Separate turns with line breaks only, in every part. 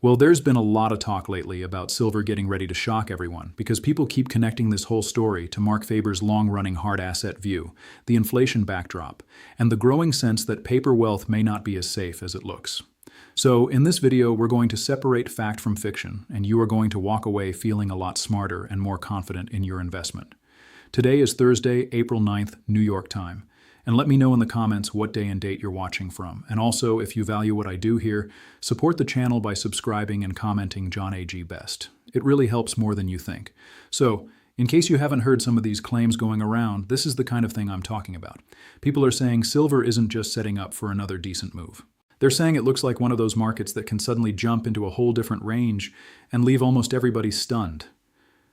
Well, there's been a lot of talk lately about silver getting ready to shock everyone because people keep connecting this whole story to Marc Faber's long-running hard asset view, the inflation backdrop, and the growing sense that paper wealth may not be as safe as it looks. So, in this video, we're going to separate fact from fiction, and you are going to walk away feeling a lot smarter and more confident in your investment. Today is Thursday, April 9th, New York time. And let me know in the comments what day and date you're watching from. And also, if you value what I do here, support the channel by subscribing and commenting John A.G. Best. It really helps more than you think. So, in case you haven't heard some of these claims going around, this is the kind of thing I'm talking about. People are saying silver isn't just setting up for another decent move. They're saying it looks like one of those markets that can suddenly jump into a whole different range and leave almost everybody stunned.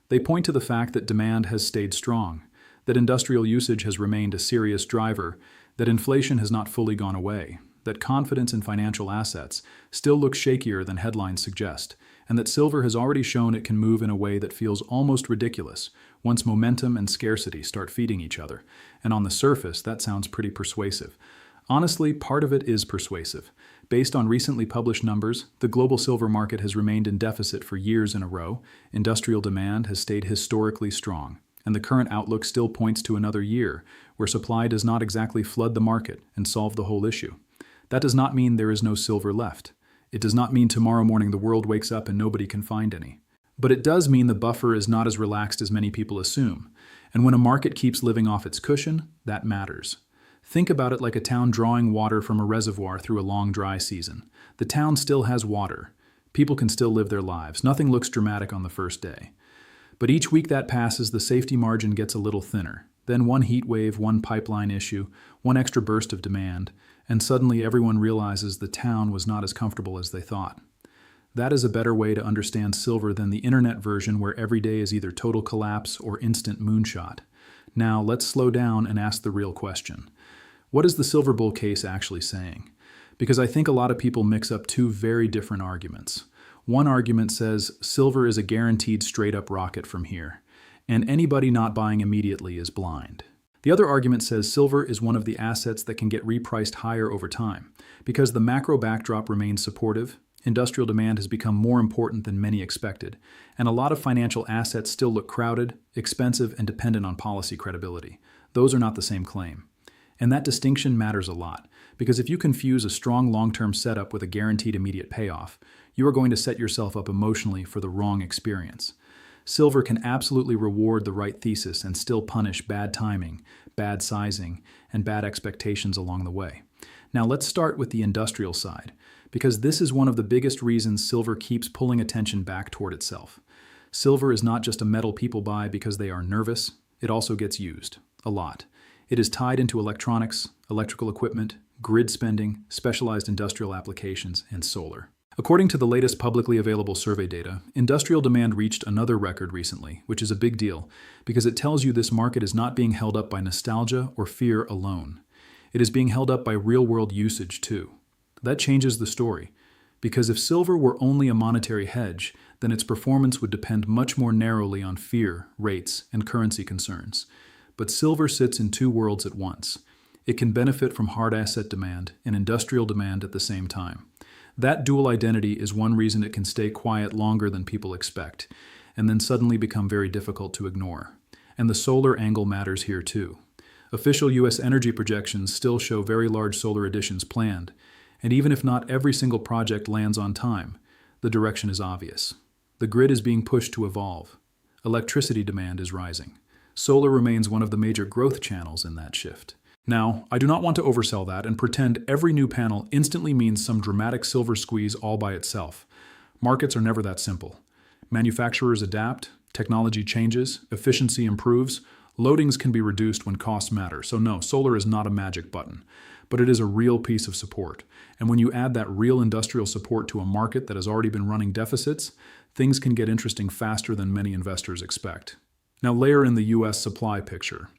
They point to the fact that demand has stayed strong, that industrial usage has remained a serious driver, that inflation has not fully gone away, that confidence in financial assets still looks shakier than headlines suggest, and that silver has already shown it can move in a way that feels almost ridiculous once momentum and scarcity start feeding each other. And on the surface, that sounds pretty persuasive. Honestly, part of it is persuasive. Based on recently published numbers, the global silver market has remained in deficit for years in a row, industrial demand has stayed historically strong, and the current outlook still points to another year where supply does not exactly flood the market and solve the whole issue. That does not mean there is no silver left. It does not mean tomorrow morning the world wakes up and nobody can find any. But it does mean the buffer is not as relaxed as many people assume. And when a market keeps living off its cushion, that matters. Think about it like a town drawing water from a reservoir through a long dry season. The town still has water. People can still live their lives. Nothing looks dramatic on the first day. But each week that passes, the safety margin gets a little thinner. Then one heat wave, one pipeline issue, one extra burst of demand, and suddenly everyone realizes the town was not as comfortable as they thought. That is a better way to understand silver than the internet version where every day is either total collapse or instant moonshot. Now let's slow down and ask the real question. What is the silver bull case actually saying? Because I think a lot of people mix up two very different arguments. One argument says silver is a guaranteed straight-up rocket from here, and anybody not buying immediately is blind. The other argument says silver is one of the assets that can get repriced higher over time. Because the macro backdrop remains supportive, industrial demand has become more important than many expected, and a lot of financial assets still look crowded, expensive, and dependent on policy credibility. Those are not the same claim. And that distinction matters a lot, because if you confuse a strong long-term setup with a guaranteed immediate payoff, you are going to set yourself up emotionally for the wrong experience. Silver can absolutely reward the right thesis and still punish bad timing, bad sizing, and bad expectations along the way. Now let's start with the industrial side, because this is one of the biggest reasons silver keeps pulling attention back toward itself. Silver is not just a metal people buy because they are nervous, it also gets used, a lot. It is tied into electronics, electrical equipment, grid spending, specialized industrial applications, and solar. According to the latest publicly available survey data, industrial demand reached another record recently, which is a big deal because it tells you this market is not being held up by nostalgia or fear alone. It is being held up by real-world usage too. That changes the story, because if silver were only a monetary hedge, then its performance would depend much more narrowly on fear, rates, and currency concerns. But silver sits in two worlds at once. It can benefit from hard asset demand and industrial demand at the same time. That dual identity is one reason it can stay quiet longer than people expect, and then suddenly become very difficult to ignore. And the solar angle matters here too. Official U.S. energy projections still show very large solar additions planned, and even if not every single project lands on time, the direction is obvious. The grid is being pushed to evolve. Electricity demand is rising. Solar remains one of the major growth channels in that shift. Now, I do not want to oversell that and pretend every new panel instantly means some dramatic silver squeeze all by itself. Markets are never that simple. Manufacturers adapt, technology changes, efficiency improves, loadings can be reduced when costs matter. So no, solar is not a magic button, but it is a real piece of support. And when you add that real industrial support to a market that has already been running deficits, things can get interesting faster than many investors expect. Now layer in the U.S. supply picture.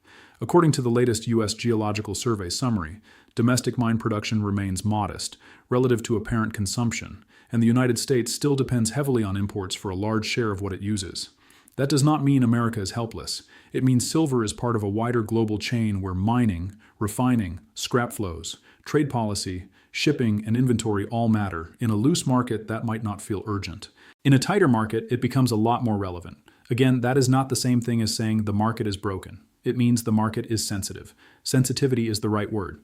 According to the latest U.S. Geological Survey summary, domestic mine production remains modest relative to apparent consumption, and the United States still depends heavily on imports for a large share of what it uses. That does not mean America is helpless. It means silver is part of a wider global chain where mining, refining, scrap flows, trade policy, shipping, and inventory all matter. In a loose market, that might not feel urgent. In a tighter market, it becomes a lot more relevant. Again, that is not the same thing as saying the market is broken. It means the market is sensitive. Sensitivity is the right word.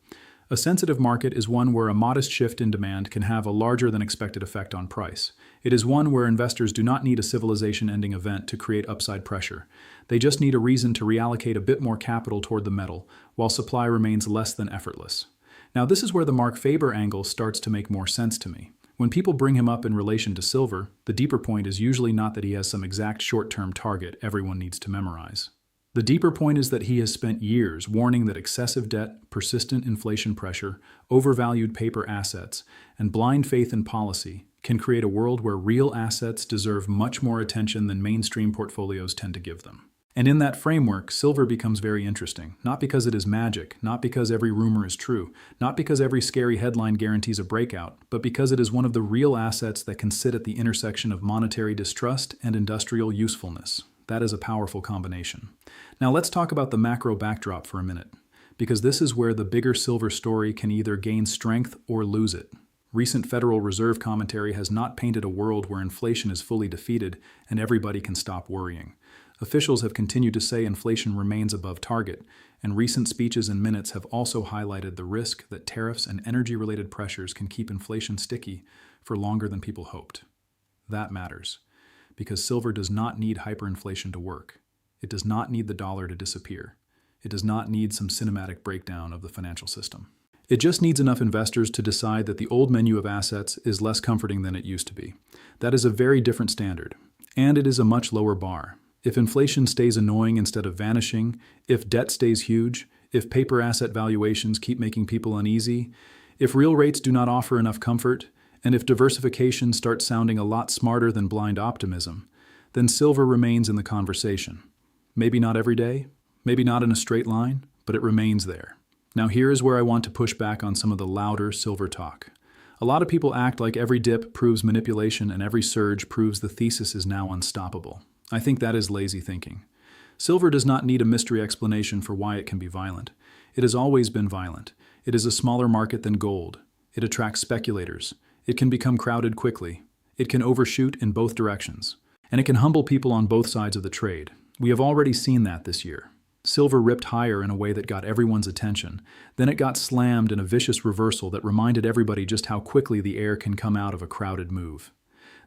A sensitive market is one where a modest shift in demand can have a larger than expected effect on price. It is one where investors do not need a civilization-ending event to create upside pressure. They just need a reason to reallocate a bit more capital toward the metal, while supply remains less than effortless. Now, this is where the Marc Faber angle starts to make more sense to me. When people bring him up in relation to silver, the deeper point is usually not that he has some exact short-term target everyone needs to memorize. The deeper point is that he has spent years warning that excessive debt, persistent inflation pressure, overvalued paper assets, and blind faith in policy can create a world where real assets deserve much more attention than mainstream portfolios tend to give them. And in that framework, silver becomes very interesting, not because it is magic, not because every rumor is true, not because every scary headline guarantees a breakout, but because it is one of the real assets that can sit at the intersection of monetary distrust and industrial usefulness. That is a powerful combination. Now let's talk about the macro backdrop for a minute, because this is where the bigger silver story can either gain strength or lose it. Recent Federal Reserve commentary has not painted a world where inflation is fully defeated and everybody can stop worrying. Officials have continued to say inflation remains above target, and recent speeches and minutes have also highlighted the risk that tariffs and energy-related pressures can keep inflation sticky for longer than people hoped. That matters, because silver does not need hyperinflation to work. It does not need the dollar to disappear. It does not need some cinematic breakdown of the financial system. It just needs enough investors to decide that the old menu of assets is less comforting than it used to be. That is a very different standard, and it is a much lower bar. If inflation stays annoying instead of vanishing, if debt stays huge, if paper asset valuations keep making people uneasy, if real rates do not offer enough comfort, and if diversification starts sounding a lot smarter than blind optimism, then silver remains in the conversation. Maybe not every day, maybe not in a straight line, but it remains there. Now here is where I want to push back on some of the louder silver talk. A lot of people act like every dip proves manipulation and every surge proves the thesis is now unstoppable. I think that is lazy thinking. Silver does not need a mystery explanation for why it can be violent. It has always been violent. It is a smaller market than gold. It attracts speculators. It can become crowded quickly. It can overshoot in both directions. And it can humble people on both sides of the trade. We have already seen that this year. Silver ripped higher in a way that got everyone's attention. Then it got slammed in a vicious reversal that reminded everybody just how quickly the air can come out of a crowded move.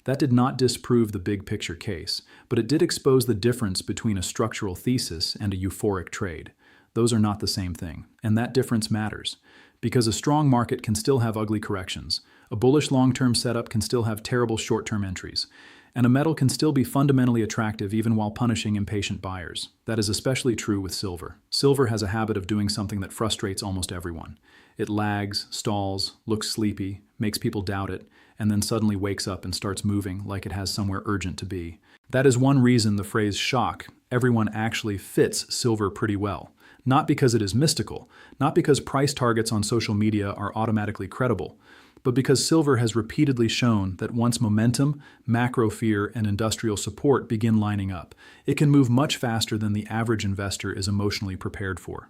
That did not disprove the big picture case, but it did expose the difference between a structural thesis and a euphoric trade. Those are not the same thing, and that difference matters, because a strong market can still have ugly corrections, a bullish long-term setup can still have terrible short-term entries, and a metal can still be fundamentally attractive even while punishing impatient buyers. That is especially true with silver. Silver has a habit of doing something that frustrates almost everyone. It lags, stalls, looks sleepy, makes people doubt it, and then suddenly wakes up and starts moving like it has somewhere urgent to be. That is one reason the phrase shock everyone actually fits silver pretty well. Not because it is mystical, not because price targets on social media are automatically credible, but because silver has repeatedly shown that once momentum, macro fear, and industrial support begin lining up, it can move much faster than the average investor is emotionally prepared for.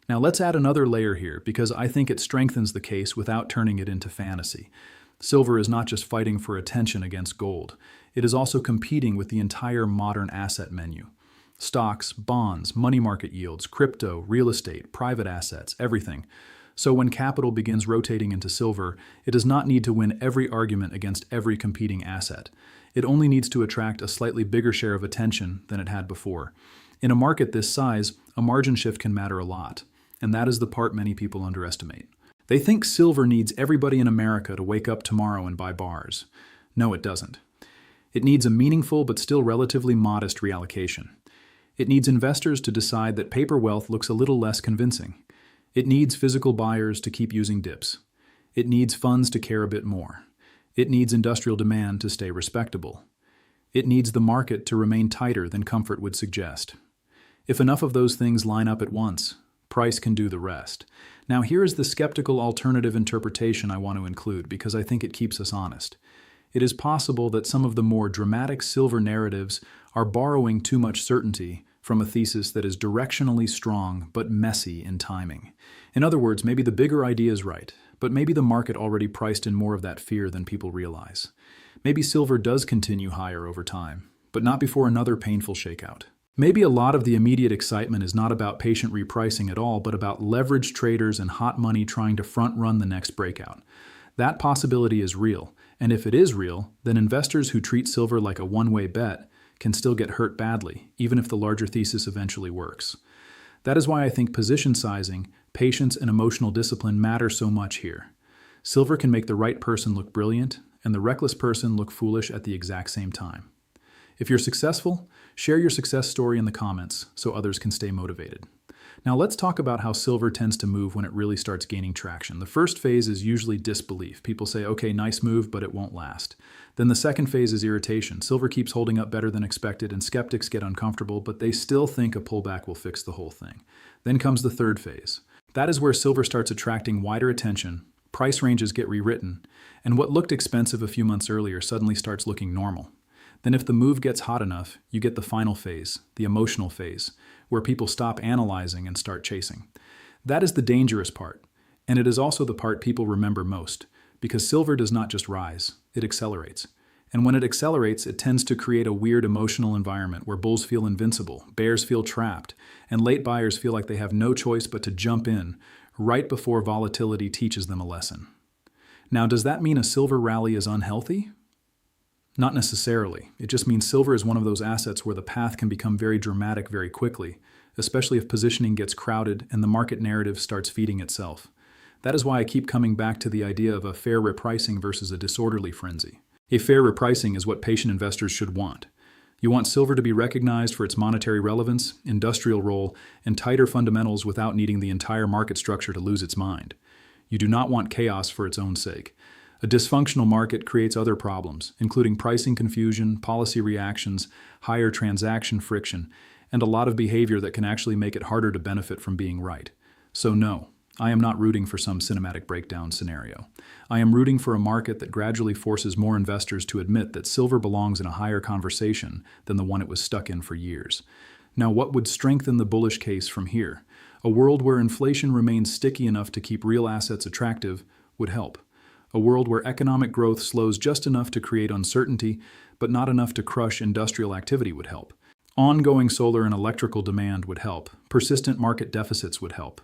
Now let's add another layer here because I think it strengthens the case without turning it into fantasy. Silver is not just fighting for attention against gold. It is also competing with the entire modern asset menu. Stocks, bonds, money market yields, crypto, real estate, private assets, everything. So when capital begins rotating into silver, it does not need to win every argument against every competing asset. It only needs to attract a slightly bigger share of attention than it had before. In a market this size, a margin shift can matter a lot, and that is the part many people underestimate. They think silver needs everybody in America to wake up tomorrow and buy bars. No, it doesn't. It needs a meaningful but still relatively modest reallocation. It needs investors to decide that paper wealth looks a little less convincing. It needs physical buyers to keep using dips. It needs funds to care a bit more. It needs industrial demand to stay respectable. It needs the market to remain tighter than comfort would suggest. If enough of those things line up at once, price can do the rest. Now here is the skeptical alternative interpretation I want to include because I think it keeps us honest. It is possible that some of the more dramatic silver narratives are borrowing too much certainty from a thesis that is directionally strong but messy in timing. In other words, maybe the bigger idea is right, but maybe the market already priced in more of that fear than people realize. Maybe silver does continue higher over time, but not before another painful shakeout. Maybe a lot of the immediate excitement is not about patient repricing at all, but about leveraged traders and hot money trying to front-run the next breakout. That possibility is real, and if it is real, then investors who treat silver like a one-way bet can still get hurt badly, even if the larger thesis eventually works. That is why I think position sizing, patience, and emotional discipline matter so much here. Silver can make the right person look brilliant, and the reckless person look foolish at the exact same time. If you're successful, share your success story in the comments so others can stay motivated. Now let's talk about how silver tends to move when it really starts gaining traction. The first phase is usually disbelief. People say, okay, nice move, but it won't last. Then the second phase is irritation. Silver keeps holding up better than expected, and skeptics get uncomfortable, but they still think a pullback will fix the whole thing. Then comes the third phase. That is where silver starts attracting wider attention, price ranges get rewritten, and what looked expensive a few months earlier suddenly starts looking normal. Then if the move gets hot enough, you get the final phase, the emotional phase, where people stop analyzing and start chasing. That is the dangerous part, and it is also the part people remember most, because silver does not just rise, it accelerates. And when it accelerates, it tends to create a weird emotional environment where bulls feel invincible, bears feel trapped, and late buyers feel like they have no choice but to jump in right before volatility teaches them a lesson. Now, does that mean a silver rally is unhealthy? Not necessarily. It just means silver is one of those assets where the path can become very dramatic very quickly, especially if positioning gets crowded and the market narrative starts feeding itself. That is why I keep coming back to the idea of a fair repricing versus a disorderly frenzy. A fair repricing is what patient investors should want. You want silver to be recognized for its monetary relevance, industrial role, and tighter fundamentals without needing the entire market structure to lose its mind. You do not want chaos for its own sake. A dysfunctional market creates other problems, including pricing confusion, policy reactions, higher transaction friction, and a lot of behavior that can actually make it harder to benefit from being right. So no, I am not rooting for some cinematic breakdown scenario. I am rooting for a market that gradually forces more investors to admit that silver belongs in a higher conversation than the one it was stuck in for years. Now, what would strengthen the bullish case from here? A world where inflation remains sticky enough to keep real assets attractive would help. A world where economic growth slows just enough to create uncertainty, but not enough to crush industrial activity would help. Ongoing solar and electrical demand would help. Persistent market deficits would help.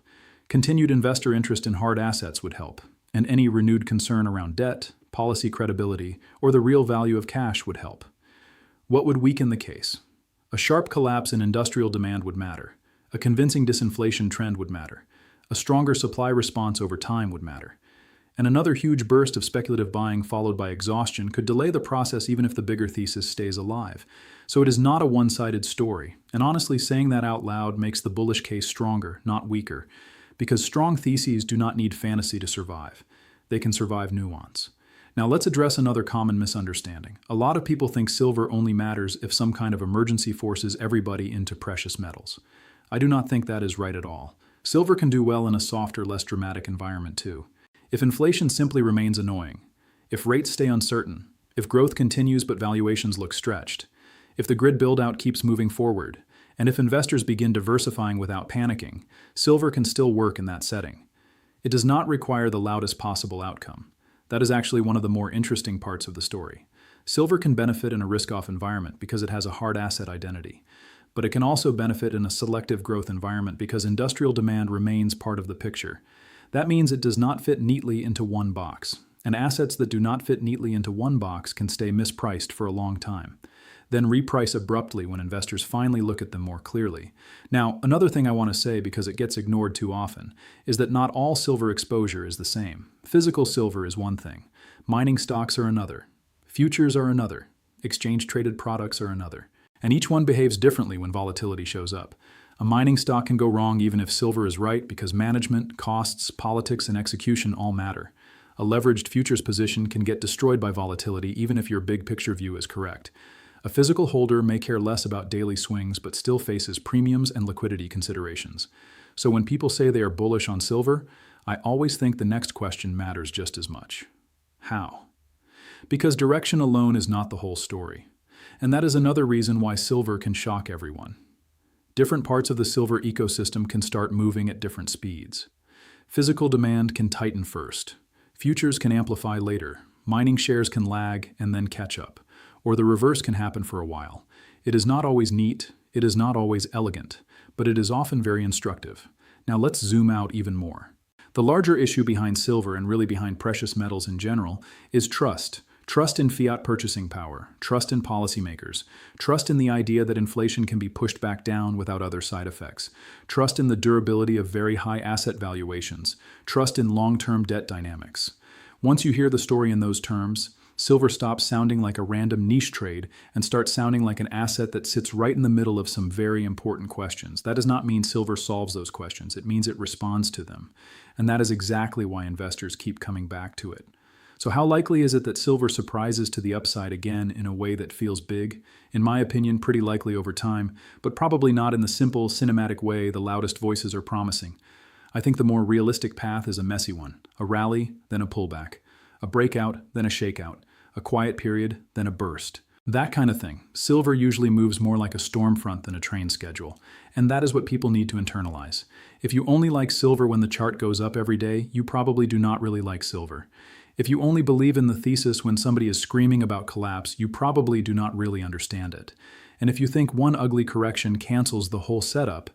Continued investor interest in hard assets would help. And any renewed concern around debt, policy credibility, or the real value of cash would help. What would weaken the case? A sharp collapse in industrial demand would matter. A convincing disinflation trend would matter. A stronger supply response over time would matter. And another huge burst of speculative buying followed by exhaustion could delay the process even if the bigger thesis stays alive. So it is not a one-sided story. And honestly, saying that out loud makes the bullish case stronger, not weaker. Because strong theses do not need fantasy to survive. They can survive nuance. Now let's address another common misunderstanding. A lot of people think silver only matters if some kind of emergency forces everybody into precious metals. I do not think that is right at all. Silver can do well in a softer, less dramatic environment too. If inflation simply remains annoying, if rates stay uncertain, if growth continues but valuations look stretched, if the grid build-out keeps moving forward, and if investors begin diversifying without panicking, silver can still work in that setting. It does not require the loudest possible outcome. That is actually one of the more interesting parts of the story. Silver can benefit in a risk-off environment because it has a hard asset identity. But it can also benefit in a selective growth environment because industrial demand remains part of the picture. That means it does not fit neatly into one box, and assets that do not fit neatly into one box can stay mispriced for a long time, then reprice abruptly when investors finally look at them more clearly. Now, another thing I want to say, because it gets ignored too often, is that not all silver exposure is the same. Physical silver is one thing, mining stocks are another, futures are another, exchange-traded products are another, and each one behaves differently when volatility shows up. A mining stock can go wrong even if silver is right because management, costs, politics, and execution all matter. A leveraged futures position can get destroyed by volatility even if your big picture view is correct. A physical holder may care less about daily swings but still faces premiums and liquidity considerations. So when people say they are bullish on silver, I always think the next question matters just as much. How? Because direction alone is not the whole story. And that is another reason why silver can shock everyone. Different parts of the silver ecosystem can start moving at different speeds. Physical demand can tighten first. Futures can amplify later. Mining shares can lag and then catch up. Or the reverse can happen for a while. It is not always neat, it is not always elegant, but it is often very instructive. Now let's zoom out even more. The larger issue behind silver and really behind precious metals in general is trust. Trust in fiat purchasing power, trust in policymakers, trust in the idea that inflation can be pushed back down without other side effects, trust in the durability of very high asset valuations, trust in long-term debt dynamics. Once you hear the story in those terms, silver stops sounding like a random niche trade and starts sounding like an asset that sits right in the middle of some very important questions. That does not mean silver solves those questions. It means it responds to them. And that is exactly why investors keep coming back to it. So how likely is it that silver surprises to the upside again in a way that feels big? In my opinion, pretty likely over time, but probably not in the simple, cinematic way the loudest voices are promising. I think the more realistic path is a messy one. A rally, then a pullback. A breakout, then a shakeout. A quiet period, then a burst. That kind of thing. Silver usually moves more like a storm front than a train schedule, and that is what people need to internalize. If you only like silver when the chart goes up every day, you probably do not really like silver. If you only believe in the thesis when somebody is screaming about collapse, you probably do not really understand it. And if you think one ugly correction cancels the whole setup,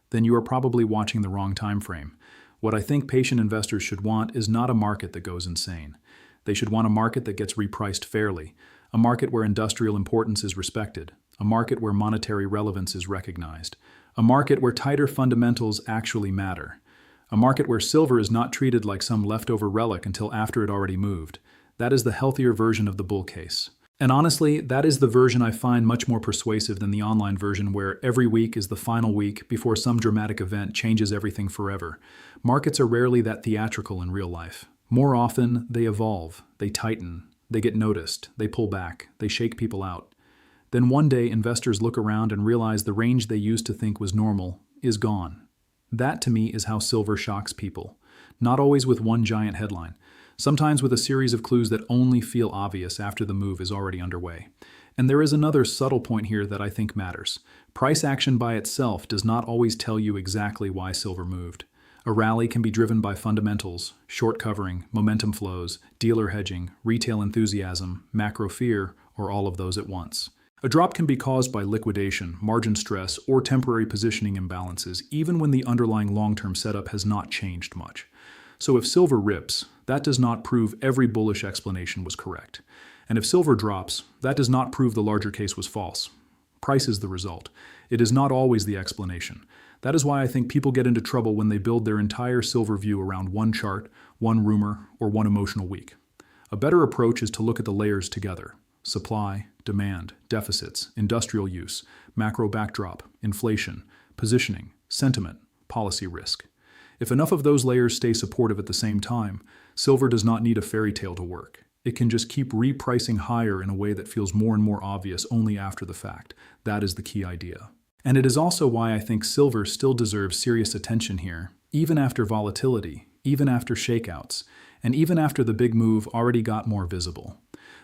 then you are probably watching the wrong time frame. What I think patient investors should want is not a market that goes insane. They should want a market that gets repriced fairly, a market where industrial importance is respected, a market where monetary relevance is recognized, a market where tighter fundamentals actually matter, a market where silver is not treated like some leftover relic until after it already moved. That is the healthier version of the bull case. And honestly, that is the version I find much more persuasive than the online version where every week is the final week before some dramatic event changes everything forever. Markets are rarely that theatrical in real life. More often, they evolve, they tighten, they get noticed, they pull back, they shake people out. Then one day, investors look around and realize the range they used to think was normal is gone. That, to me, is how silver shocks people. Not always with one giant headline. Sometimes with a series of clues that only feel obvious after the move is already underway. And there is another subtle point here that I think matters. Price action by itself does not always tell you exactly why silver moved. A rally can be driven by fundamentals, short covering, momentum flows, dealer hedging, retail enthusiasm, macro fear, or all of those at once. A drop can be caused by liquidation, margin stress, or temporary positioning imbalances, even when the underlying long-term setup has not changed much. So if silver rips, that does not prove every bullish explanation was correct. And if silver drops, that does not prove the larger case was false. Price is the result. It is not always the explanation. That is why I think people get into trouble when they build their entire silver view around one chart, one rumor, or one emotional week. A better approach is to look at the layers together. Supply, demand, deficits, industrial use, macro backdrop, inflation, positioning, sentiment, policy risk. If enough of those layers stay supportive at the same time, silver does not need a fairy tale to work. It can just keep repricing higher in a way that feels more and more obvious only after the fact. That is the key idea. And it is also why I think silver still deserves serious attention here, even after volatility, even after shakeouts, and even after the big move already got more visible.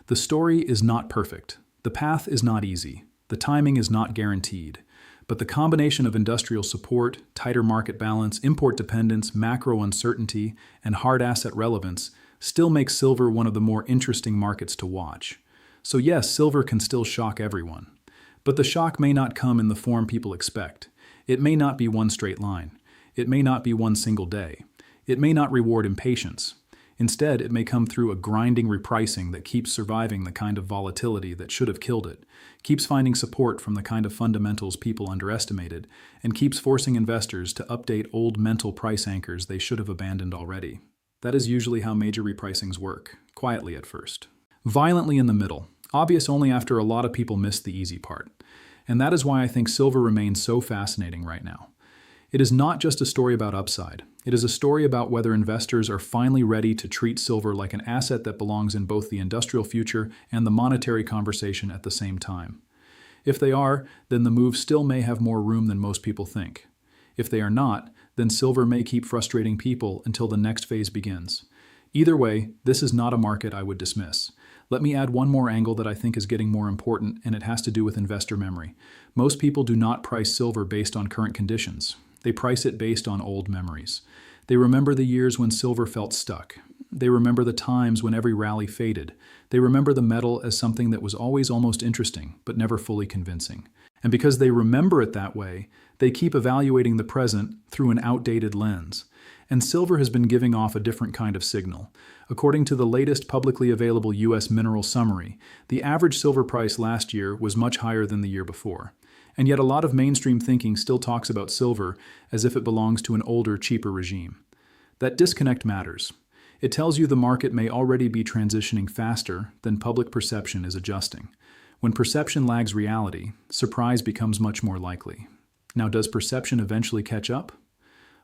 The story is not perfect. The path is not easy. The timing is not guaranteed. But the combination of industrial support, tighter market balance, import dependence, macro uncertainty, and hard asset relevance still makes silver one of the more interesting markets to watch. So yes, silver can still shock everyone. But the shock may not come in the form people expect. It may not be one straight line. It may not be one single day. It may not reward impatience. Instead, it may come through a grinding repricing that keeps surviving the kind of volatility that should have killed it, keeps finding support from the kind of fundamentals people underestimated, and keeps forcing investors to update old mental price anchors they should have abandoned already. That is usually how major repricings work, quietly at first. Violently in the middle, obvious only after a lot of people miss the easy part. And that is why I think silver remains so fascinating right now. It is not just a story about upside. It is a story about whether investors are finally ready to treat silver like an asset that belongs in both the industrial future and the monetary conversation at the same time. If they are, then the move still may have more room than most people think. If they are not, then silver may keep frustrating people until the next phase begins. Either way, this is not a market I would dismiss. Let me add one more angle that I think is getting more important, and it has to do with investor memory. Most people do not price silver based on current conditions. They price it based on old memories. They remember the years when silver felt stuck. They remember the times when every rally faded. They remember the metal as something that was always almost interesting, but never fully convincing. And because they remember it that way, they keep evaluating the present through an outdated lens. And silver has been giving off a different kind of signal. According to the latest publicly available U.S. mineral summary, the average silver price last year was much higher than the year before. And yet a lot of mainstream thinking still talks about silver as if it belongs to an older, cheaper regime. That disconnect matters. It tells you the market may already be transitioning faster than public perception is adjusting. When perception lags reality, surprise becomes much more likely. Now, does perception eventually catch up?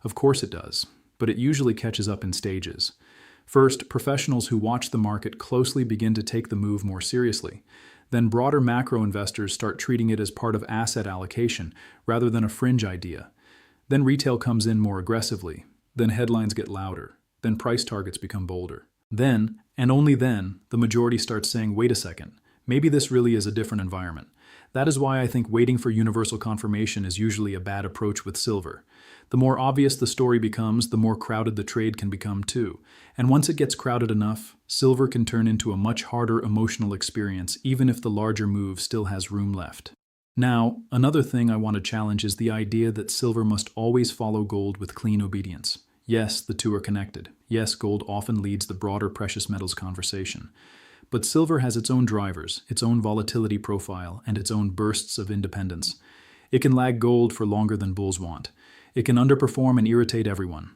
Of course it does, but it usually catches up in stages. First, professionals who watch the market closely begin to take the move more seriously. Then broader macro investors start treating it as part of asset allocation rather than a fringe idea. Then retail comes in more aggressively. Then headlines get louder. Then price targets become bolder. Then, and only then, the majority starts saying, wait a second, maybe this really is a different environment. That is why I think waiting for universal confirmation is usually a bad approach with silver. The more obvious the story becomes, the more crowded the trade can become too. And once it gets crowded enough, silver can turn into a much harder emotional experience, even if the larger move still has room left. Now, another thing I want to challenge is the idea that silver must always follow gold with clean obedience. Yes, the two are connected. Yes, gold often leads the broader precious metals conversation. But silver has its own drivers, its own volatility profile, and its own bursts of independence. It can lag gold for longer than bulls want. It can underperform and irritate everyone.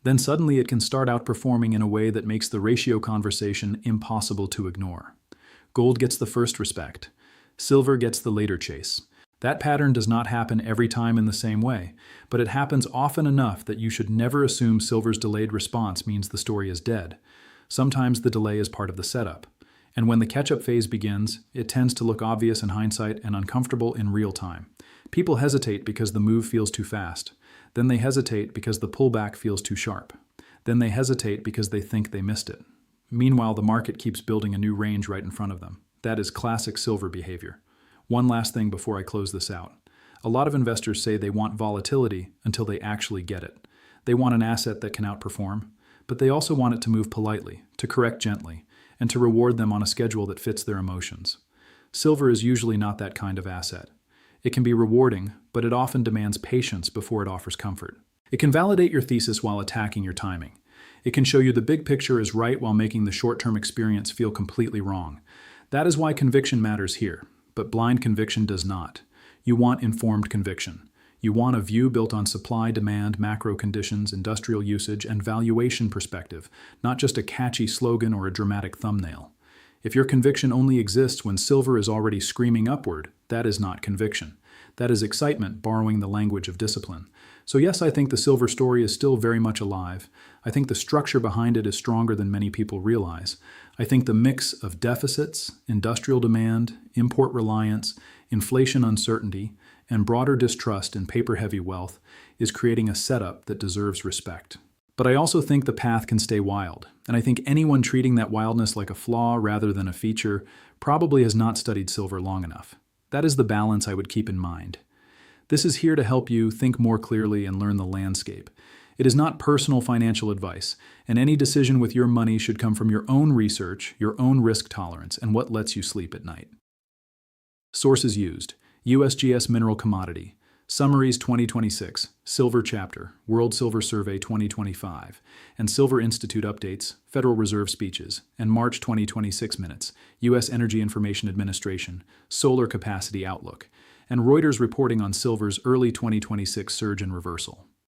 Then suddenly it can start outperforming in a way that makes the ratio conversation impossible to ignore. Gold gets the first respect. Silver gets the later chase. That pattern does not happen every time in the same way, but it happens often enough that you should never assume silver's delayed response means the story is dead. Sometimes the delay is part of the setup. And when the catch-up phase begins, it tends to look obvious in hindsight and uncomfortable in real time. People hesitate because the move feels too fast. Then they hesitate because the pullback feels too sharp. Then they hesitate because they think they missed it. Meanwhile, the market keeps building a new range right in front of them. That is classic silver behavior. One last thing before I close this out. A lot of investors say they want volatility until they actually get it. They want an asset that can outperform, but they also want it to move politely, to correct gently, and to reward them on a schedule that fits their emotions. Silver is usually not that kind of asset. It can be rewarding, but it often demands patience before it offers comfort. It can validate your thesis while attacking your timing. It can show you the big picture is right while making the short-term experience feel completely wrong. That is why conviction matters here, but blind conviction does not. You want informed conviction. You want a view built on supply, demand, macro conditions, industrial usage, and valuation perspective, not just a catchy slogan or a dramatic thumbnail. If your conviction only exists when silver is already screaming upward, that is not conviction. That is excitement borrowing the language of discipline. So yes, I think the silver story is still very much alive. I think the structure behind it is stronger than many people realize. I think the mix of deficits, industrial demand, import reliance, inflation uncertainty, and broader distrust in paper-heavy wealth is creating a setup that deserves respect. But I also think the path can stay wild, and I think anyone treating that wildness like a flaw rather than a feature probably has not studied silver long enough. That is the balance I would keep in mind. This is here to help you think more clearly and learn the landscape. It is not personal financial advice, and any decision with your money should come from your own research, your own risk tolerance, and what lets you sleep at night. Sources used: USGS Mineral Commodity, Summaries 2026, Silver Chapter, World Silver Survey 2025, and Silver Institute Updates, Federal Reserve Speeches, and March 2026 Minutes, U.S. Energy Information Administration, Solar Capacity Outlook, and Reuters reporting on silver's early 2026 surge and reversal.